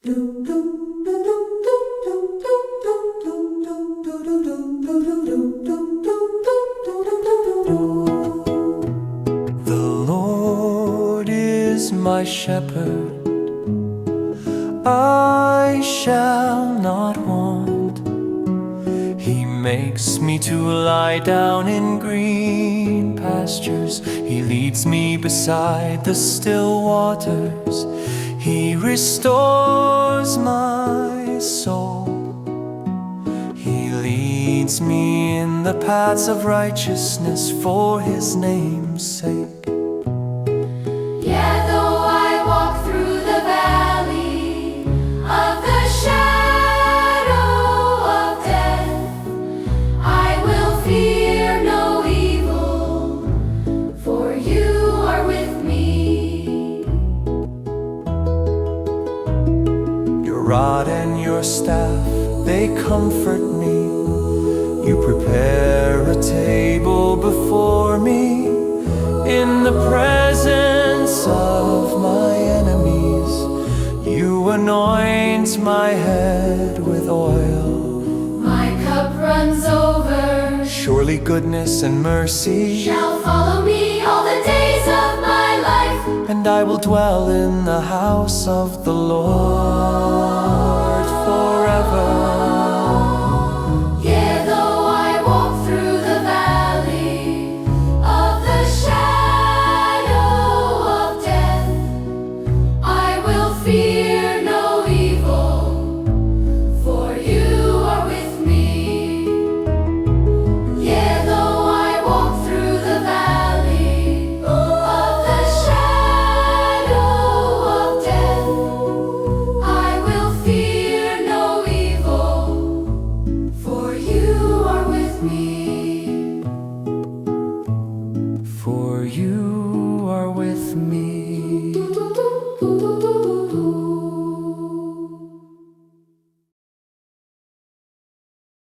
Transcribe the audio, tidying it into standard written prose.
The Lord is my shepherd, I shall not want. He makes me to lie down in green pastures. He leads me beside the still waters. He restores my soul. He leads me in the paths of righteousness for His name's sake. Yea, though I walk through the valley of the shadow of death, I will fear no evil, for you are with me. Your rod and your staff, they comfort me. You prepare a table before me in the presence of my enemies. You anoint my head with oil. My cup runs over. Surely goodness and mercy Shall follow me all the days of my life, and I will dwell in the house of the Lord forever. Yea, though I walk through the valley of the shadow of death, I will fear no evil, for you are with me. Yea, though I walk through the valley of the shadow of death, I will fear no evil, for you are with me. For you are with me.